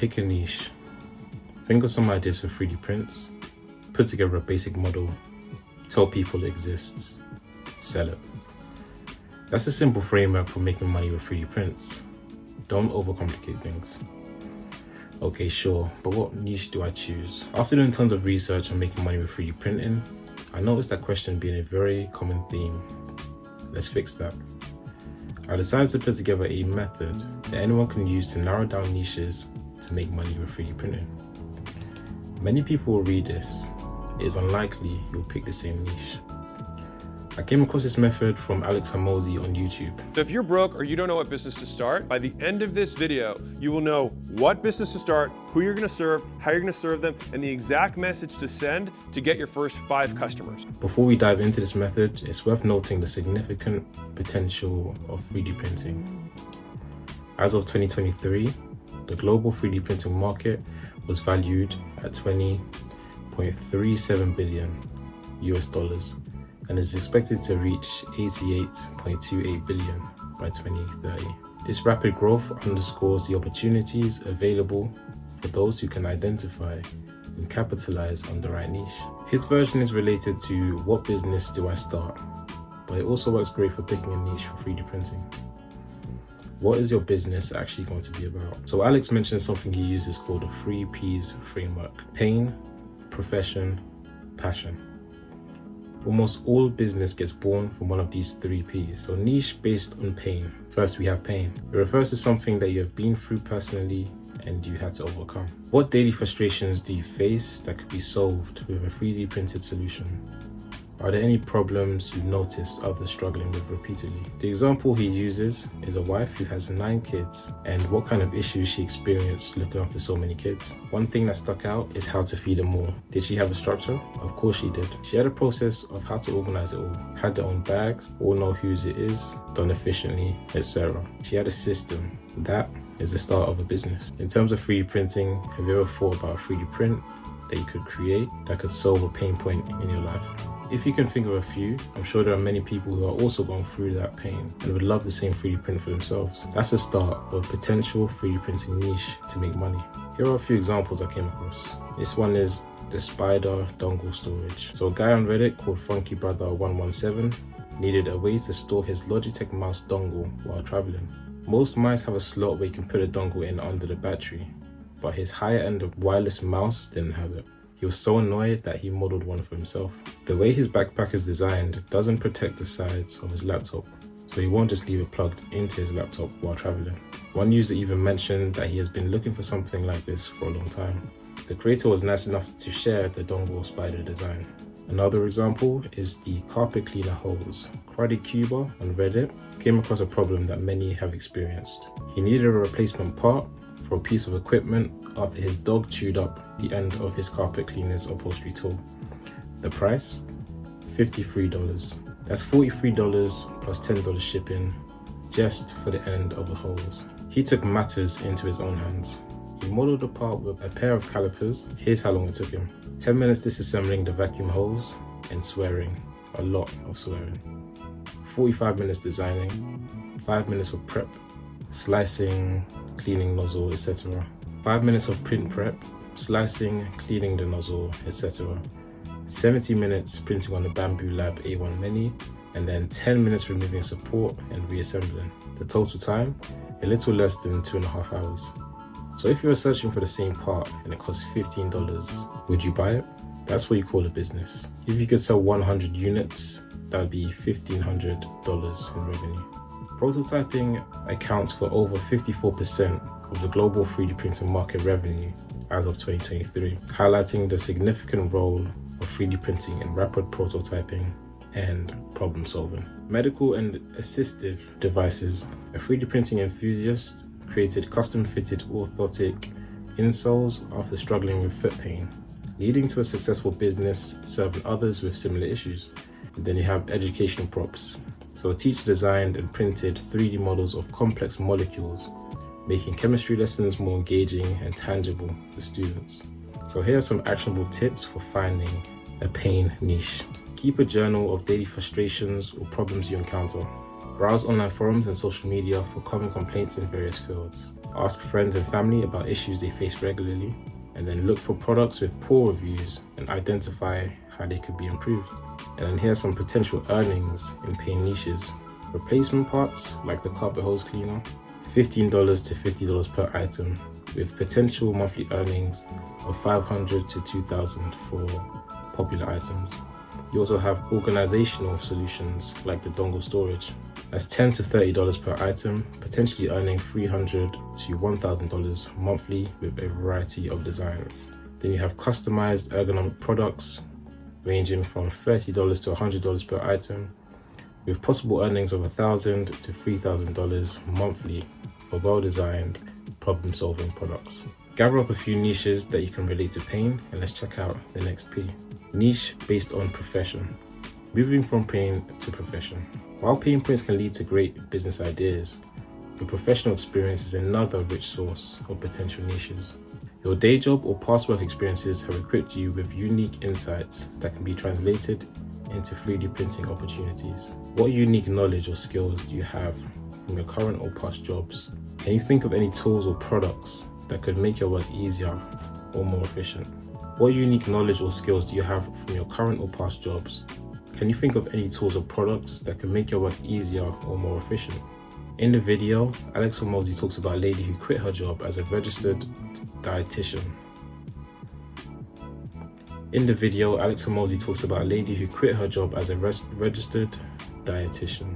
pick a niche, think of some ideas for 3D prints, put together a basic model, tell people it exists, sell it. That's a simple framework for making money with 3D prints. Don't overcomplicate things. Okay, sure, but what niche do I choose? After doing tons of research on making money with 3D printing, I noticed that question being a very common theme. Let's fix that. I decided to put together a method that anyone can use to narrow down niches to make money with 3D printing. Many people will read this. It is unlikely you'll pick the same niche. I came across this method from Alex Hormozi on YouTube. So if you're broke or you don't know what business to start, by the end of this video, you will know what business to start, who you're gonna serve, how you're gonna serve them, and the exact message to send to get your first 5 customers. Before we dive into this method, it's worth noting the significant potential of 3D printing. As of 2023, the global 3D printing market was valued at $20.37 billion US, and is expected to reach $88.28 billion by 2030. This rapid growth underscores the opportunities available for those who can identify and capitalize on the right niche. His version is related to what business do I start, but it also works great for picking a niche for 3D printing. What is your business actually going to be about? So Alex mentioned something he uses called the 3 Ps framework: pain, profession, passion. Almost all business gets born from one of these 3 Ps. So niche based on pain. First, we have pain. It refers to something that you have been through personally and you had to overcome. What daily frustrations do you face that could be solved with a 3D printed solution? Are there any problems you've noticed others struggling with repeatedly? The example he uses is a wife who has 9 kids and what kind of issues she experienced looking after so many kids. One thing that stuck out is how to feed them all. Did she have a structure? Of course she did. She had a process of how to organize it all. Had their own bags, all know whose it is, done efficiently, etc. She had a system. That is the start of a business. In terms of 3D printing, have you ever thought about a 3D print that you could create that could solve a pain point in your life? If you can think of a few, I'm sure there are many people who are also going through that pain and would love the same 3D print for themselves. That's the start of a potential 3D printing niche to make money. Here are a few examples I came across. This one is the spider dongle storage. So a guy on Reddit called FunkyBrother117 needed a way to store his Logitech mouse dongle while traveling. Most mice have a slot where you can put a dongle in under the battery, but his higher end of wireless mouse didn't have it. He was so annoyed that he modeled one for himself. The way his backpack is designed doesn't protect the sides of his laptop, so he won't just leave it plugged into his laptop while traveling. One user even mentioned that he has been looking for something like this for a long time. The creator was nice enough to share the dongle spider design. Another example is the carpet cleaner hose. Cruddy Cuba on Reddit came across a problem that many have experienced. He needed a replacement part for a piece of equipment after his dog chewed up the end of his carpet cleaner's upholstery tool. The price? $53. That's $43 plus $10 shipping just for the end of the hose. He took matters into his own hands. He modeled the part with a pair of calipers. Here's how long it took him. 10 minutes disassembling the vacuum hose and swearing. A lot of swearing. 45 minutes designing. 5 minutes of prep, slicing, cleaning nozzle, etc. 5 minutes of print prep, slicing, cleaning the nozzle, etc. 70 minutes printing on the Bambu Lab A1 Mini, and then 10 minutes removing support and reassembling. The total time, a little less than 2.5 hours. So if you were searching for the same part and it costs $15, would you buy it? That's what you call a business. If you could sell 100 units, that would be $1,500 in revenue. Prototyping accounts for over 54% of the global 3D printing market revenue as of 2023, highlighting the significant role of 3D printing in rapid prototyping and problem solving. Medical and assistive devices. A 3D printing enthusiast created custom-fitted orthotic insoles after struggling with foot pain, leading to a successful business serving others with similar issues. And then you have educational props. So a teacher designed and printed 3D models of complex molecules, making chemistry lessons more engaging and tangible for students. So here are some actionable tips for finding a pain niche. Keep a journal of daily frustrations or problems you encounter. Browse online forums and social media for common complaints in various fields. Ask friends and family about issues they face regularly, and then look for products with poor reviews and identify how they could be improved. And then here's some potential earnings in paying niches. Replacement parts like the carpet hose cleaner, $15 to $50 per item, with potential monthly earnings of $500 to $2,000 for popular items. You also have organizational solutions like the dongle storage. That's $10 to $30 per item, potentially earning $300 to $1,000 monthly with a variety of designs. Then you have customized ergonomic products ranging from $30 to $100 per item, with possible earnings of $1,000 to $3,000 monthly for well-designed, problem-solving products. Gather up a few niches that you can relate to pain, and let's check out the next P. Niche based on profession. Moving from pain to profession. While pain points can lead to great business ideas, your professional experience is another rich source of potential niches. Your day job or past work experiences have equipped you with unique insights that can be translated into 3D printing opportunities. What unique knowledge or skills do you have from your current or past jobs? Can you think of any tools or products that could make your work easier or more efficient? What unique knowledge or skills do you have from your current or past jobs? Can you think of any tools or products that could make your work easier or more efficient? In the video, Alex Hormozi talks about a lady who quit her job as a registered dietitian. In the video, Alex Hormozi talks about a lady who quit her job as a registered dietitian.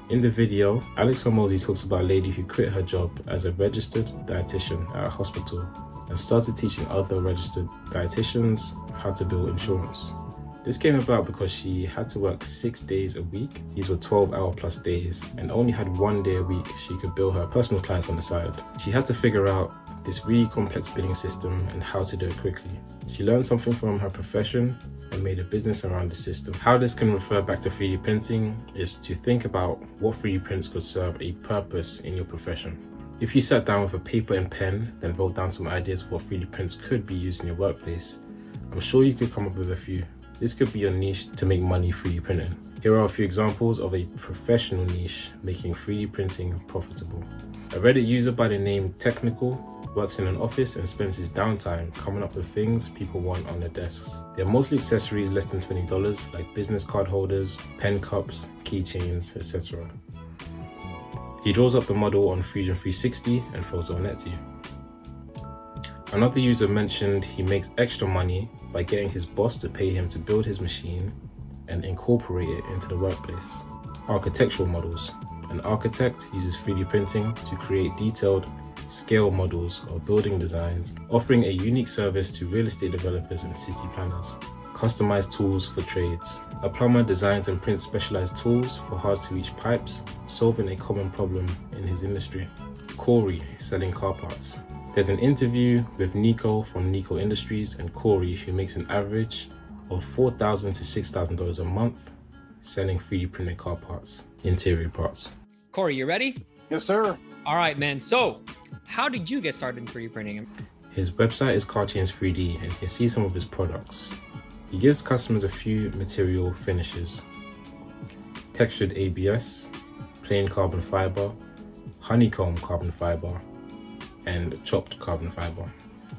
In the video, Alex Hormozi talks about a lady who quit her job as a registered dietitian at a hospital and started teaching other registered dietitians how to bill insurance. This came about because she had to work 6 days a week. These were 12-hour plus days, and only had 1 day a week she could bill her personal clients on the side. She had to figure out this really complex billing system and how to do it quickly. She learned something from her profession and made a business around the system. How this can refer back to 3D printing is to think about what 3D prints could serve a purpose in your profession. If you sat down with a paper and pen, then wrote down some ideas of what 3D prints could be used in your workplace, I'm sure you could come up with a few. This could be your niche to make money 3D printing. Here are a few examples of a professional niche making 3D printing profitable. A Reddit user by the name Technical works in an office and spends his downtime coming up with things people want on their desks. They're mostly accessories less than $20, like business card holders, pen cups, keychains, etc. He draws up the model on Fusion 360 and throws it on Etsy. Another user mentioned he makes extra money by getting his boss to pay him to build his machine and incorporate it into the workplace. Architectural models. An architect uses 3D printing to create detailed scale models of building designs, offering a unique service to real estate developers and city planners. Customized tools for trades. A plumber designs and prints specialized tools for hard-to-reach pipes, solving a common problem in his industry. Corey, selling car parts. There's an interview with Nico from Nico Industries and Corey, who makes an average of $4,000 to $6,000 a month selling 3D printed car parts, interior parts. Corey, you ready? Yes, sir. All right, man. So, how did you get started in 3D printing? His website is Carchains 3D, and you can see some of his products. He gives customers a few material finishes: textured ABS, plain carbon fiber, honeycomb carbon fiber, and chopped carbon fiber.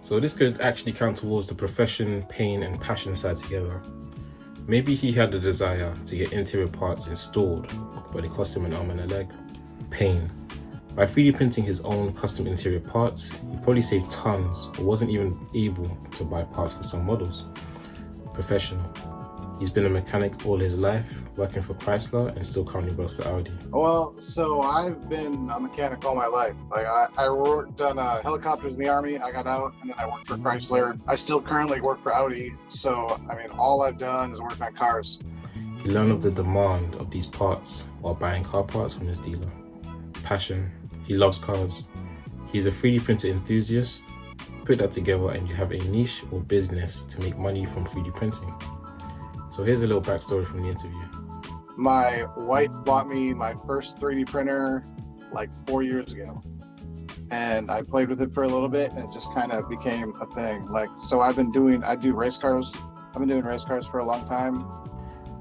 So this could actually count towards the profession, pain, and passion side together. Maybe he had the desire to get interior parts installed, but it cost him an arm and a leg. Pain. By 3D printing his own custom interior parts, he probably saved tons or wasn't even able to buy parts for some models. Professional. He's been a mechanic all his life, working for Chrysler and still currently works for Audi. Well, so I've been a mechanic all my life. Like I worked on helicopters in the Army. I got out and then I worked for Chrysler. I still currently work for Audi. So, I mean, all I've done is work on cars. He learned of the demand of these parts while buying car parts from his dealer. Passion. He loves cars. He's a 3D printer enthusiast. Put that together and you have a niche or business to make money from 3D printing. So here's a little backstory from the interview. My wife bought me my first 3D printer like 4 years ago. And I played with it for a little bit and it just kind of became a thing. Like, so I do race cars. I've been doing race cars for a long time.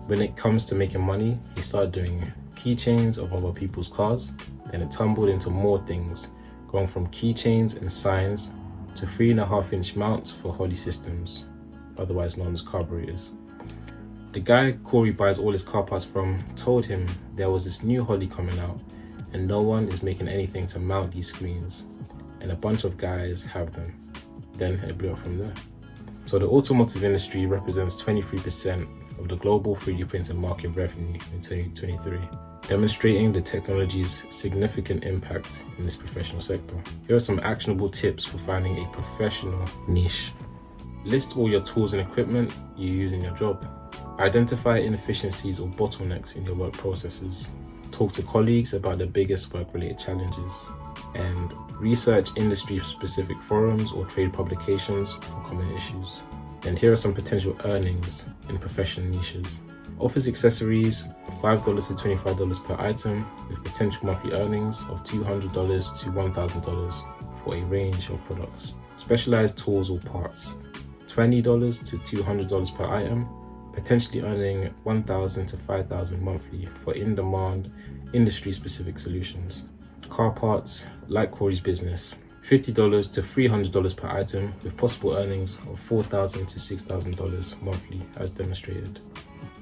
When it comes to making money, he started doing keychains of other people's cars. Then it tumbled into more things, going from keychains and signs to 3.5-inch mounts for Holley systems, otherwise known as carburetors. The guy Corey buys all his car parts from told him there was this new Holley coming out and no one is making anything to mount these screens, and a bunch of guys have them. Then it blew up from there. So the automotive industry represents 23% of the global 3D printing market revenue in 2023, demonstrating the technology's significant impact in this professional sector. Here are some actionable tips for finding a professional niche. List all your tools and equipment you use in your job. Identify inefficiencies or bottlenecks in your work processes. Talk to colleagues about the biggest work-related challenges. And research industry-specific forums or trade publications for common issues. And here are some potential earnings in professional niches. Office accessories, $5 to $25 per item, with potential monthly earnings of $200 to $1,000 for a range of products. Specialized tools or parts, $20 to $200 per item, potentially earning $1,000 to $5,000 monthly for in-demand, industry-specific solutions. Car parts, like Corey's business, $50 to $300 per item, with possible earnings of $4,000 to $6,000 monthly as demonstrated.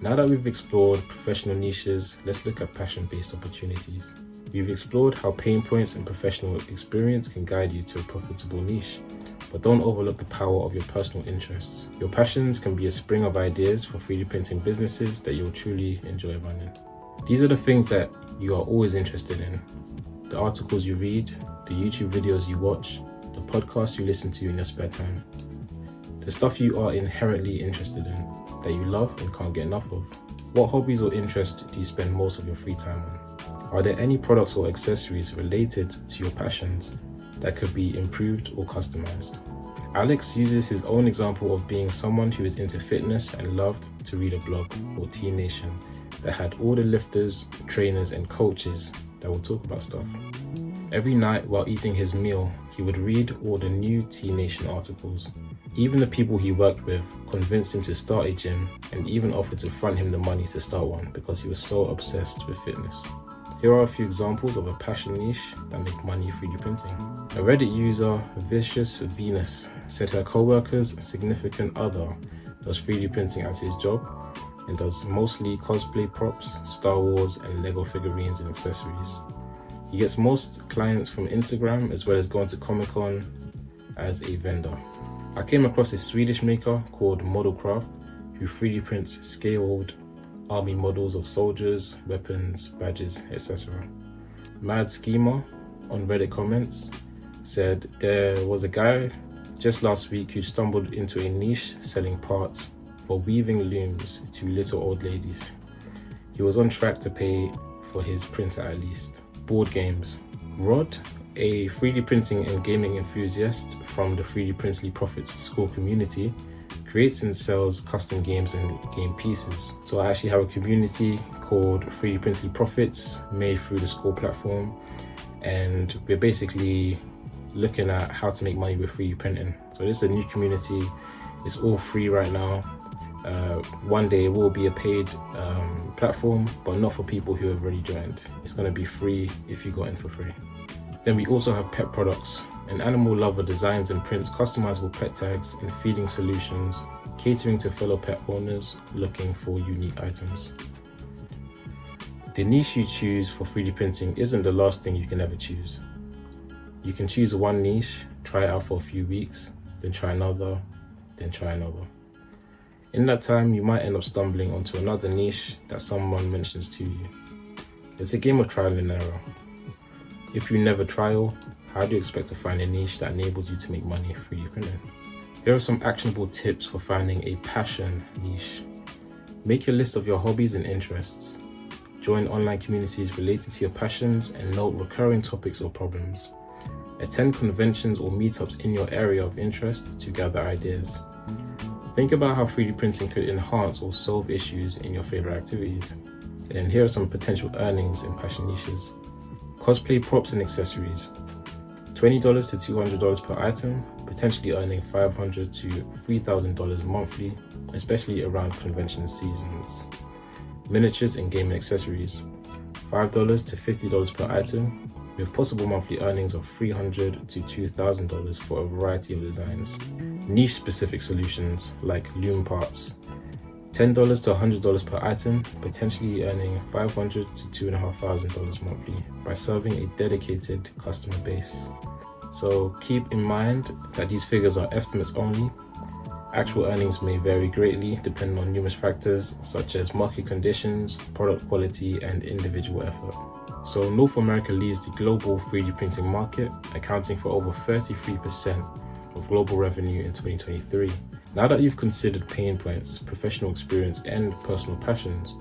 Now that we've explored professional niches, let's look at passion-based opportunities. We've explored how pain points and professional experience can guide you to a profitable niche, but don't overlook the power of your personal interests. Your passions can be a spring of ideas for 3D printing businesses that you'll truly enjoy running. These are the things that you are always interested in. The articles you read, the YouTube videos you watch, the podcasts you listen to in your spare time. The stuff you are inherently interested in, that you love and can't get enough of. What hobbies or interests do you spend most of your free time on? Are there any products or accessories related to your passions that could be improved or customized? Alex uses his own example of being someone who is into fitness and loved to read a blog called T Nation that had all the lifters, trainers and coaches that would talk about stuff. Every night while eating his meal, he would read all the new T Nation articles. Even the people he worked with convinced him to start a gym and even offered to front him the money to start one because he was so obsessed with fitness. Here are a few examples of a passion niche that make money 3D printing. A Reddit user, Vicious Venus, said her co-worker's significant other does 3D printing as his job and does mostly cosplay props, Star Wars and Lego figurines and accessories. He gets most clients from Instagram as well as going to Comic-Con as a vendor. I came across a Swedish maker called Modelcraft who 3D prints scaled army models of soldiers, weapons, badges, etc. Mad Schemer on Reddit comments said there was a guy just last week who stumbled into a niche selling parts for weaving looms to little old ladies. He was on track to pay for his printer at least. Board games. Rod, a 3D printing and gaming enthusiast from the 3D Princely Profits school community, creates and sells custom games and game pieces. So I actually have a community called 3D Princely Profits made through the school platform, and we're basically looking at how to make money with 3D printing. So this is a new community. It's all free right now. One day it will be a paid platform, but not for people who have already joined. It's going to be free if you got in for free. Then we also have pet products. An animal lover designs and prints customizable pet tags and feeding solutions, catering to fellow pet owners looking for unique items. The niche you choose for 3D printing isn't the last thing you can ever choose. You can choose one niche, try it out for a few weeks, then try another, then try another. In that time, you might end up stumbling onto another niche that someone mentions to you. It's a game of trial and error. If you never trial, how do you expect to find a niche that enables you to make money 3D printing? Here are some actionable tips for finding a passion niche. Make your list of your hobbies and interests. Join online communities related to your passions and note recurring topics or problems. Attend conventions or meetups in your area of interest to gather ideas. Think about how 3D printing could enhance or solve issues in your favorite activities. And here are some potential earnings in passion niches. Cosplay props and accessories. $20 to $200 per item, potentially earning $500 to $3,000 monthly, especially around convention seasons. Miniatures and gaming accessories. $5 to $50 per item, with possible monthly earnings of $300 to $2,000 for a variety of designs. Niche-specific solutions like loom parts, $10 to $100 per item, potentially earning $500 to $2,500 monthly by serving a dedicated customer base. So keep in mind that these figures are estimates only. Actual earnings may vary greatly depending on numerous factors such as market conditions, product quality, and individual effort. So North America leads the global 3D printing market, accounting for over 33% of global revenue in 2023. Now that you've considered pain points, professional experience, and personal passions,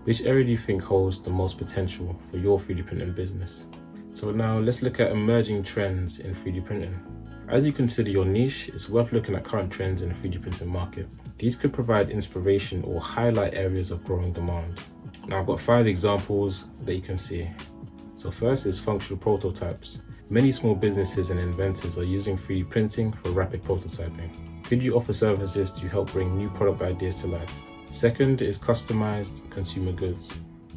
which area do you think holds the most potential for your 3D printing business? So now let's look at emerging trends in 3D printing. As you consider your niche, it's worth looking at current trends in the 3D printing market. These could provide inspiration or highlight areas of growing demand. Now I've got 5 examples that you can see. So first is functional prototypes. Many small businesses and inventors are using 3D printing for rapid prototyping. Could you offer services to help bring new product ideas to life? Second is customized consumer goods.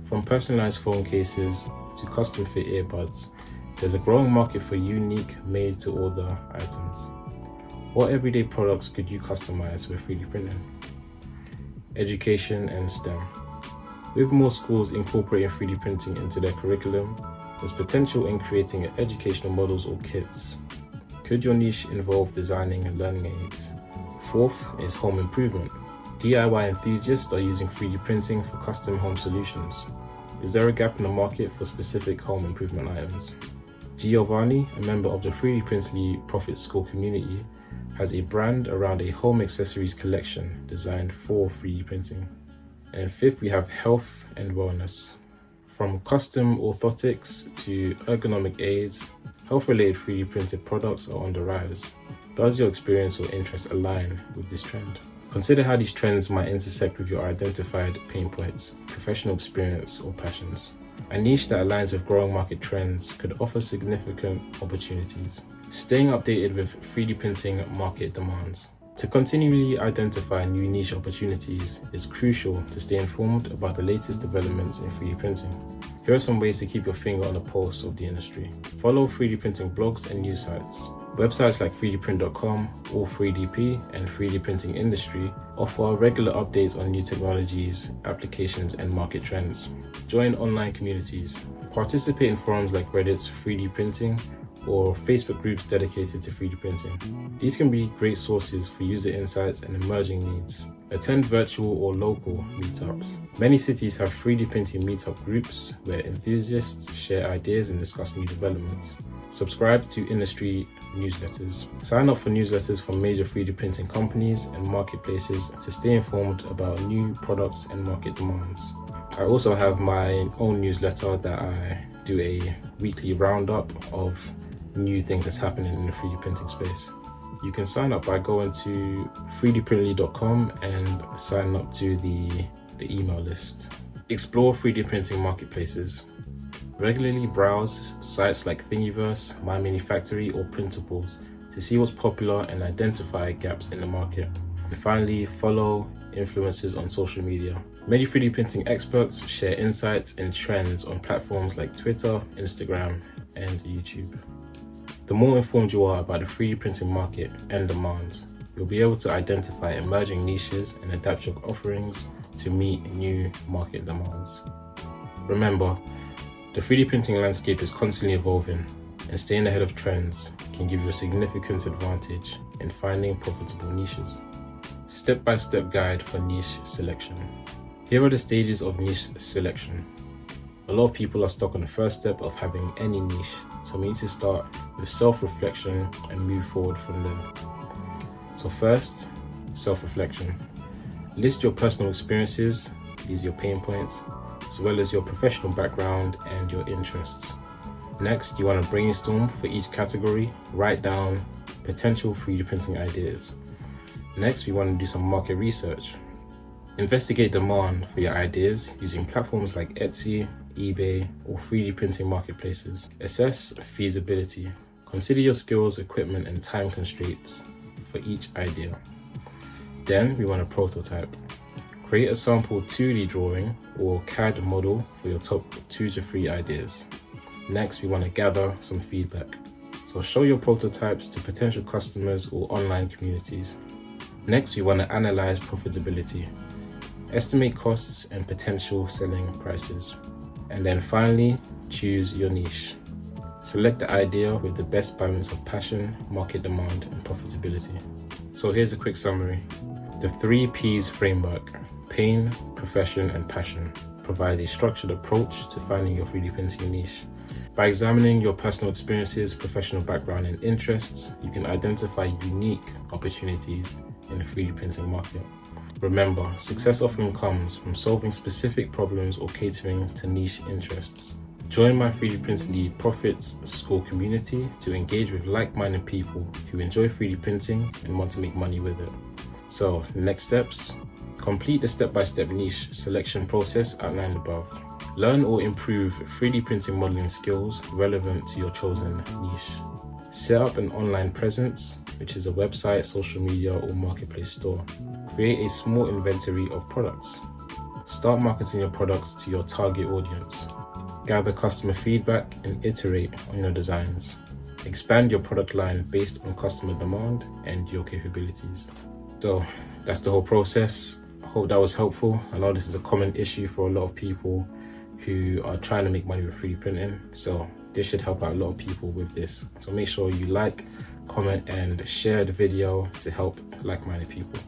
From personalized phone cases to custom fit earbuds, there's a growing market for unique made-to-order items. What everyday products could you customize with 3D printing? Education and STEM. With more schools incorporating 3D printing into their curriculum, there's potential in creating educational models or kits. Could your niche involve designing learning aids? Fourth is home improvement. DIY enthusiasts are using 3D printing for custom home solutions. Is there a gap in the market for specific home improvement items? Giovanni, a member of the 3D Princely Profit School community, has a brand around a home accessories collection designed for 3D printing. And fifth, we have health and wellness. From custom orthotics to ergonomic aids, health-related 3D printed products are on the rise. Does your experience or interest align with this trend? Consider how these trends might intersect with your identified pain points, professional experience, or passions. A niche that aligns with growing market trends could offer significant opportunities. Staying updated with 3D printing market demands. To continually identify new niche opportunities, it's crucial to stay informed about the latest developments in 3D printing. Here are some ways to keep your finger on the pulse of the industry. Follow 3D printing blogs and news sites. Websites like 3dprint.com, All3DP, and 3D Printing Industry offer regular updates on new technologies, applications, and market trends. Join online communities. Participate in forums like Reddit's 3D Printing or Facebook groups dedicated to 3D printing. These can be great sources for user insights and emerging needs. Attend virtual or local meetups. Many cities have 3D printing meetup groups where enthusiasts share ideas and discuss new developments. Subscribe to industry newsletters. Sign up for newsletters from major 3D printing companies and marketplaces to stay informed about new products and market demands. I also have my own newsletter that I do a weekly roundup of new things that's happening in the 3D printing space. You can sign up by going to 3dprintly.com and sign up to the email list. Explore 3D printing marketplaces. Regularly browse sites like Thingiverse, MyManufactory, or Printables to see what's popular and identify gaps in the market. And finally, follow influencers on social media. Many 3D printing experts share insights and trends on platforms like Twitter, Instagram, and YouTube. The more informed you are about the 3D printing market and demands, you'll be able to identify emerging niches and adapt your offerings to meet new market demands. Remember, the 3D printing landscape is constantly evolving, and staying ahead of trends can give you a significant advantage in finding profitable niches. Step-by-step guide for niche selection. Here are the stages of niche selection. A lot of people are stuck on the first step of having any niche, so we need to start with self-reflection and move forward from there. So first, self-reflection. List your personal experiences, these are your pain points, as well as your professional background and your interests. Next, you want to brainstorm for each category, write down potential 3D printing ideas. Next, we want to do some market research. Investigate demand for your ideas using platforms like Etsy, eBay, or 3D printing marketplaces. Assess feasibility. Consider your skills, equipment, and time constraints for each idea. Then we want to prototype. Create a sample 2D drawing or CAD model for your top 2 to 3 ideas. Next, we want to gather some feedback. So show your prototypes to potential customers or online communities. Next, we want to analyze profitability. Estimate costs and potential selling prices. And then finally, choose your niche. Select the idea with the best balance of passion, market demand, and profitability. So here's a quick summary. The 3 Ps framework, pain, profession, and passion, provides a structured approach to finding your 3D printing niche. By examining your personal experiences, professional background, and interests, you can identify unique opportunities in the 3D printing market. Remember, success often comes from solving specific problems or catering to niche interests. Join my 3D Printing Lead Profits School community to engage with like-minded people who enjoy 3D printing and want to make money with it. So, next steps: complete the step-by-step niche selection process outlined above. Learn or improve 3D printing modeling skills relevant to your chosen niche. Set up an online presence, which is a website, social media, or marketplace store. Create a small inventory of products. Start marketing your products to your target audience. Gather customer feedback and iterate on your designs. Expand your product line based on customer demand and your capabilities. So that's the whole process. I hope that was helpful. I know this is a common issue for a lot of people who are trying to make money with 3D printing. So this should help out a lot of people with this. So make sure you like, comment, and share the video to help like-minded people.